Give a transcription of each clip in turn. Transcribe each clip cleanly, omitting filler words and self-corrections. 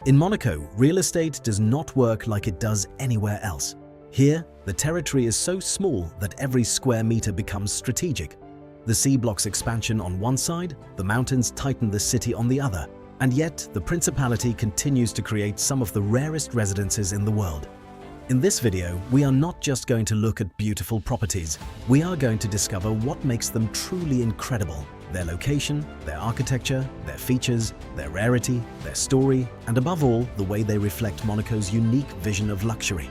In Monaco, real estate does not work like it does anywhere else. Here, the territory is so small that every square meter becomes strategic. The sea blocks expansion on one side, the mountains tighten the city on the other, and yet the Principality continues to create some of the rarest residences in the world. In this video, we are not just going to look at beautiful properties, we are going to discover what makes them truly incredible. Their location, their architecture, their features, their rarity, their story, and above all, the way they reflect Monaco's unique vision of luxury.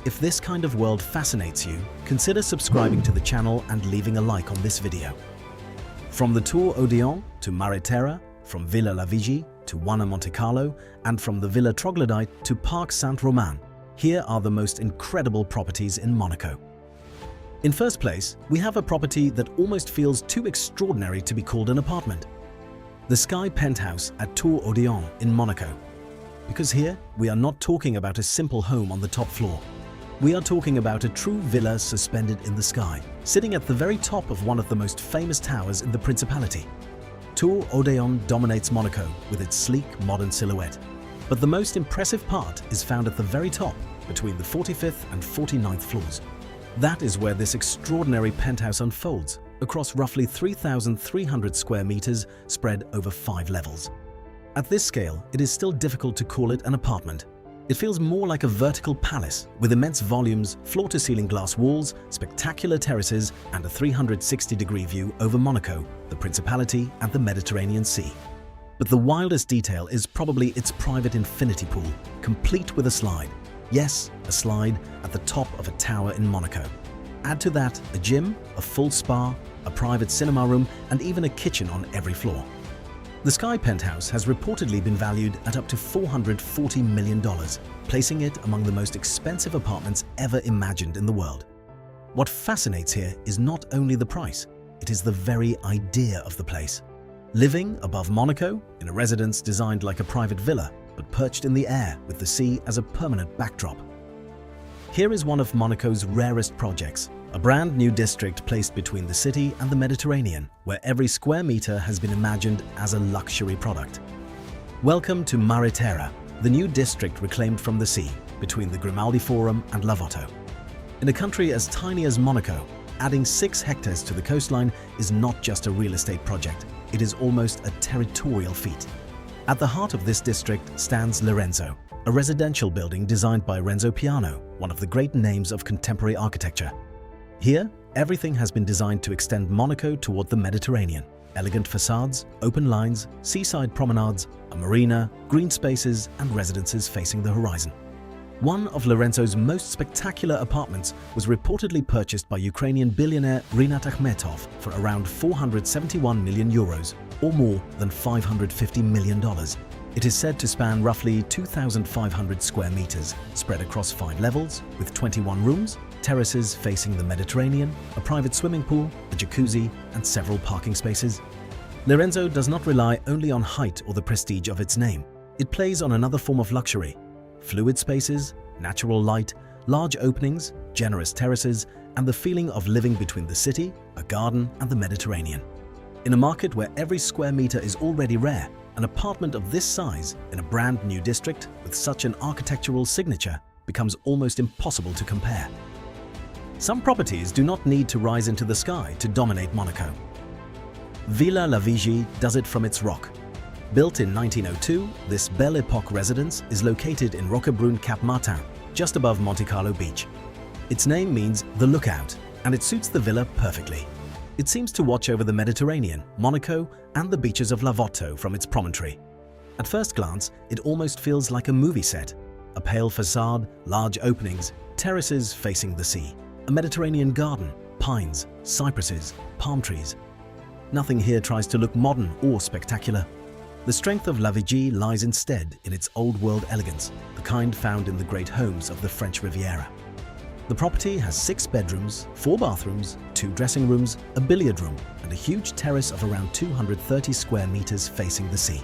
If this kind of world fascinates you, consider subscribing to the channel and leaving a like on this video. From the Tour Odeon to Mareterra, from Villa La Vigie to Monte-Carlo, and from the Villa Troglodyte to Parc Saint Roman, here are the most incredible properties in Monaco. In first place, we have a property that almost feels too extraordinary to be called an apartment. The Sky Penthouse at Tour Odeon in Monaco. Because here, we are not talking about a simple home on the top floor. We are talking about a true villa suspended in the sky, sitting at the very top of one of the most famous towers in the Principality. Tour Odeon dominates Monaco with its sleek, modern silhouette. But the most impressive part is found at the very top, between the 45th and 49th floors. That is where this extraordinary penthouse unfolds, across roughly 3,300 square meters spread over 5 levels. At this scale, it is still difficult to call it an apartment. It feels more like a vertical palace with immense volumes, floor-to-ceiling glass walls, spectacular terraces, and a 360-degree view over Monaco, the Principality, and the Mediterranean Sea. But the wildest detail is probably its private infinity pool, complete with a slide. Yes, a slide at the top of a tower in Monaco. Add to that a gym, a full spa, a private cinema room, and even a kitchen on every floor. The Sky Penthouse has reportedly been valued at up to $440 million, placing it among the most expensive apartments ever imagined in the world. What fascinates here is not only the price, it is the very idea of the place. Living above Monaco, in a residence designed like a private villa, but perched in the air with the sea as a permanent backdrop. Here is one of Monaco's rarest projects, a brand new district placed between the city and the Mediterranean, where every square meter has been imagined as a luxury product. Welcome to Mareterra, the new district reclaimed from the sea, between the Grimaldi Forum and Lavoto. In a country as tiny as Monaco, adding 6 hectares to the coastline is not just a real estate project, it is almost a territorial feat. At the heart of this district stands Lorenzo, a residential building designed by Renzo Piano, one of the great names of contemporary architecture. Here, everything has been designed to extend Monaco toward the Mediterranean. Elegant facades, open lines, seaside promenades, a marina, green spaces, and residences facing the horizon. One of Lorenzo's most spectacular apartments was reportedly purchased by Ukrainian billionaire Rinat Akhmetov for around 471 million euros, or more than $550 million. It is said to span roughly 2,500 square meters, spread across 5 levels, with 21 rooms, terraces facing the Mediterranean, a private swimming pool, a jacuzzi, and several parking spaces. Lorenzo does not rely only on height or the prestige of its name. It plays on another form of luxury: fluid spaces, natural light, large openings, generous terraces, and the feeling of living between the city, a garden, and the Mediterranean. In a market where every square meter is already rare, an apartment of this size in a brand new district with such an architectural signature becomes almost impossible to compare. Some properties do not need to rise into the sky to dominate Monaco. Villa La Vigie does it from its rock. Built in 1902, this Belle Epoque residence is located in Roquebrune Cap Martin, just above Monte-Carlo beach. Its name means the lookout, and it suits the villa perfectly. It seems to watch over the Mediterranean, Monaco, and the beaches of Lavoto from its promontory. At first glance, it almost feels like a movie set. A pale facade, large openings, terraces facing the sea, a Mediterranean garden, pines, cypresses, palm trees. Nothing here tries to look modern or spectacular. The strength of La Vigie lies instead in its old-world elegance, the kind found in the great homes of the French Riviera. The property has 6 bedrooms, 4 bathrooms, 2 dressing rooms, a billiard room, and a huge terrace of around 230 square meters facing the sea.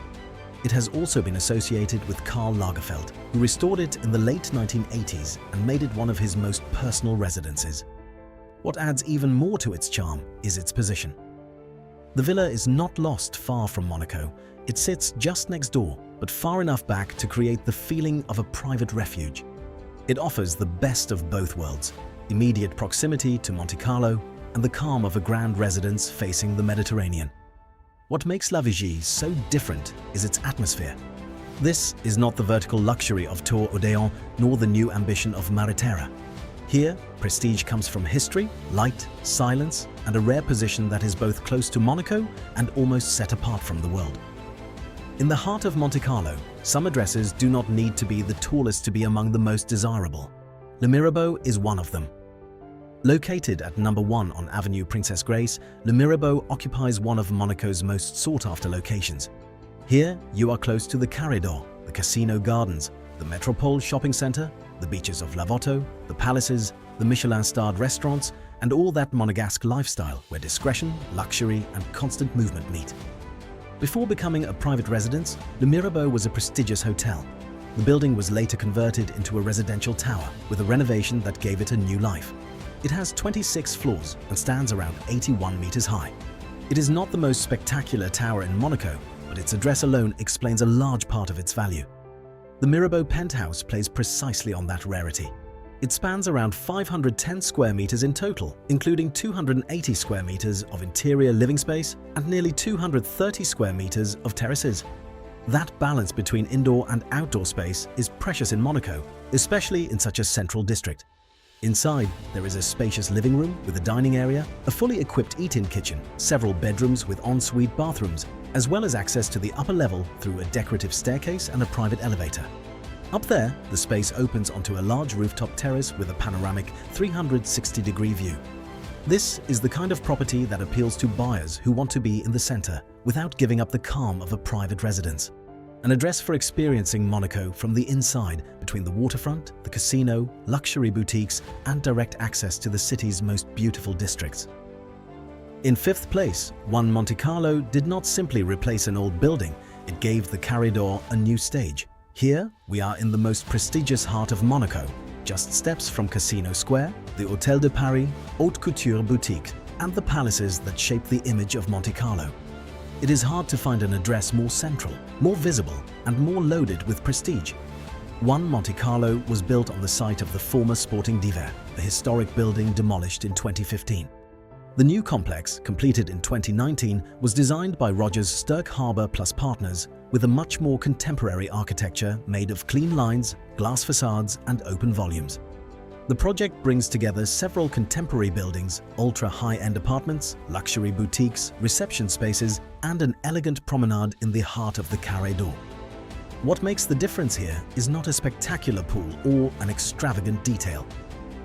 It has also been associated with Karl Lagerfeld, who restored it in the late 1980s and made it one of his most personal residences. What adds even more to its charm is its position. The villa is not lost far from Monaco. It sits just next door, but far enough back to create the feeling of a private refuge. It offers the best of both worlds, immediate proximity to Monte-Carlo and the calm of a grand residence facing the Mediterranean. What makes La Vigie so different is its atmosphere. This is not the vertical luxury of Tour Odéon nor the new ambition of Mareterra. Here, prestige comes from history, light, silence, and a rare position that is both close to Monaco and almost set apart from the world. In the heart of Monte-Carlo, some addresses do not need to be the tallest to be among the most desirable. Le Mirabeau is one of them. Located at number 1 on Avenue Princess Grace, Le Mirabeau occupies one of Monaco's most sought-after locations. Here, you are close to the Carré, the Casino Gardens, the Metropole Shopping Centre, the beaches of Lavoto, the palaces, the Michelin-starred restaurants, and all that Monegasque lifestyle where discretion, luxury, and constant movement meet. Before becoming a private residence, Le Mirabeau was a prestigious hotel. The building was later converted into a residential tower with a renovation that gave it a new life. It has 26 floors and stands around 81 meters high. It is not the most spectacular tower in Monaco, but its address alone explains a large part of its value. The Mirabeau penthouse plays precisely on that rarity. It spans around 510 square meters in total, including 280 square meters of interior living space and nearly 230 square meters of terraces. That balance between indoor and outdoor space is precious in Monaco, especially in such a central district. Inside, there is a spacious living room with a dining area, a fully equipped eat-in kitchen, several bedrooms with ensuite bathrooms, as well as access to the upper level through a decorative staircase and a private elevator. Up there, the space opens onto a large rooftop terrace with a panoramic 360-degree view. This is the kind of property that appeals to buyers who want to be in the center without giving up the calm of a private residence. An address for experiencing Monaco from the inside, between the waterfront, the casino, luxury boutiques, and direct access to the city's most beautiful districts. In 5th place, One Monte-Carlo did not simply replace an old building, it gave the Carré a new stage. Here, we are in the most prestigious heart of Monaco, just steps from Casino Square, the Hôtel de Paris, Haute Couture Boutique, and the palaces that shape the image of Monte-Carlo. It is hard to find an address more central, more visible, and more loaded with prestige. One Monte-Carlo was built on the site of the former Sporting d'Hiver, the historic building demolished in 2015. The new complex, completed in 2019, was designed by Rogers Stirk Harbour plus partners with a much more contemporary architecture made of clean lines, glass facades, and open volumes. The project brings together several contemporary buildings, ultra-high-end apartments, luxury boutiques, reception spaces, and an elegant promenade in the heart of the Carré d'Or. What makes the difference here is not a spectacular pool or an extravagant detail.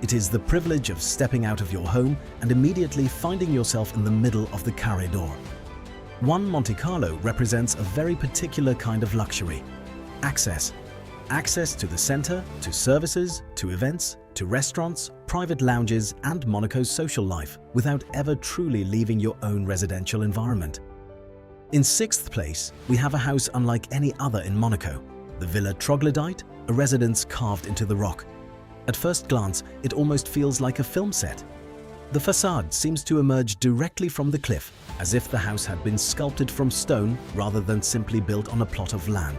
It is the privilege of stepping out of your home and immediately finding yourself in the middle of the Carré d'Or. One Monte-Carlo represents a very particular kind of luxury: access. Access to the center, to services, to events, to restaurants, private lounges, and Monaco's social life without ever truly leaving your own residential environment. In 6th place, we have a house unlike any other in Monaco, the Villa Troglodyte, a residence carved into the rock. At first glance, it almost feels like a film set. The facade seems to emerge directly from the cliff, as if the house had been sculpted from stone rather than simply built on a plot of land.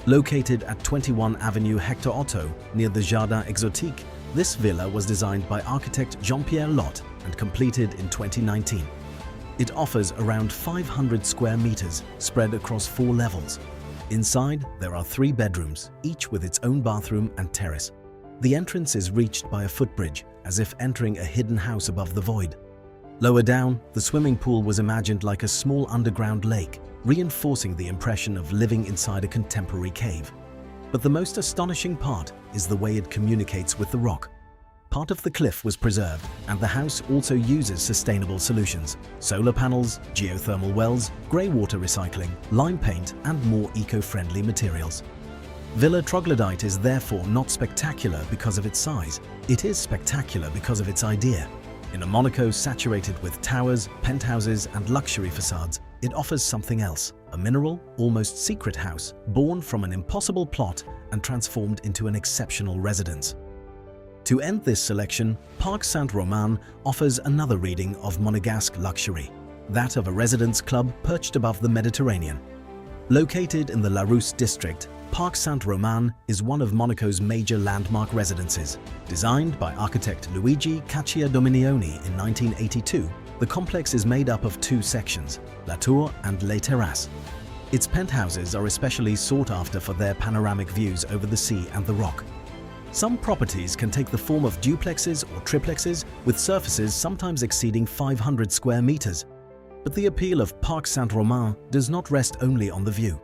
Located at 21 Avenue Hector Otto, near the Jardin Exotique, this villa was designed by architect Jean-Pierre Lotte and completed in 2019. It offers around 500 square meters, spread across 4 levels. Inside, there are 3 bedrooms, each with its own bathroom and terrace. The entrance is reached by a footbridge, as if entering a hidden house above the void. Lower down, the swimming pool was imagined like a small underground lake, reinforcing the impression of living inside a contemporary cave. But the most astonishing part is the way it communicates with the rock. Part of the cliff was preserved, and the house also uses sustainable solutions: solar panels, geothermal wells, grey water recycling, lime paint, and more eco-friendly materials. Villa Troglodyte is therefore not spectacular because of its size. It is spectacular because of its idea. In a Monaco saturated with towers, penthouses, and luxury facades, it offers something else: a mineral, almost secret house, born from an impossible plot and transformed into an exceptional residence. To end this selection, Parc Saint Roman offers another reading of Monegasque luxury, that of a residence club perched above the Mediterranean. Located in the La Rousse district, Parc Saint Roman is one of Monaco's major landmark residences. Designed by architect Luigi Cacciadominioni in 1982, the complex is made up of two sections, La Tour and Les Terrasses. Its penthouses are especially sought after for their panoramic views over the sea and the rock. Some properties can take the form of duplexes or triplexes with surfaces sometimes exceeding 500 square meters. But the appeal of Parc Saint Roman does not rest only on the view.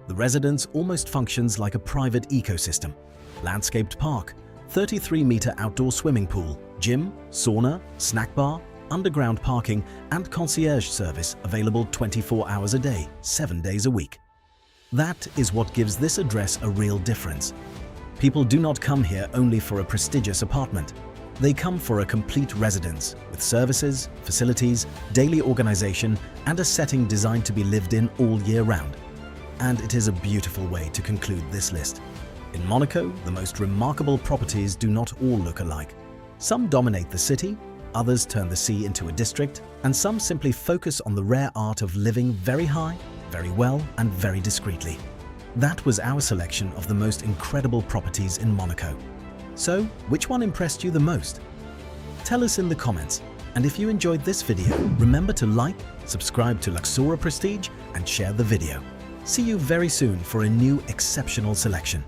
The residence almost functions like a private ecosystem. Landscaped park, 33-meter outdoor swimming pool, gym, sauna, snack bar, underground parking and concierge service available 24 hours a day, 7 days a week. That is what gives this address a real difference. People do not come here only for a prestigious apartment. They come for a complete residence with services, facilities, daily organization and a setting designed to be lived in all year round. And it is a beautiful way to conclude this list. In Monaco, the most remarkable properties do not all look alike. Some dominate the city, others turn the sea into a district, and some simply focus on the rare art of living very high, very well, and very discreetly. That was our selection of the most incredible properties in Monaco. So, which one impressed you the most? Tell us in the comments, and if you enjoyed this video, remember to like, subscribe to Luxora Prestige, and share the video. See you very soon for a new exceptional selection.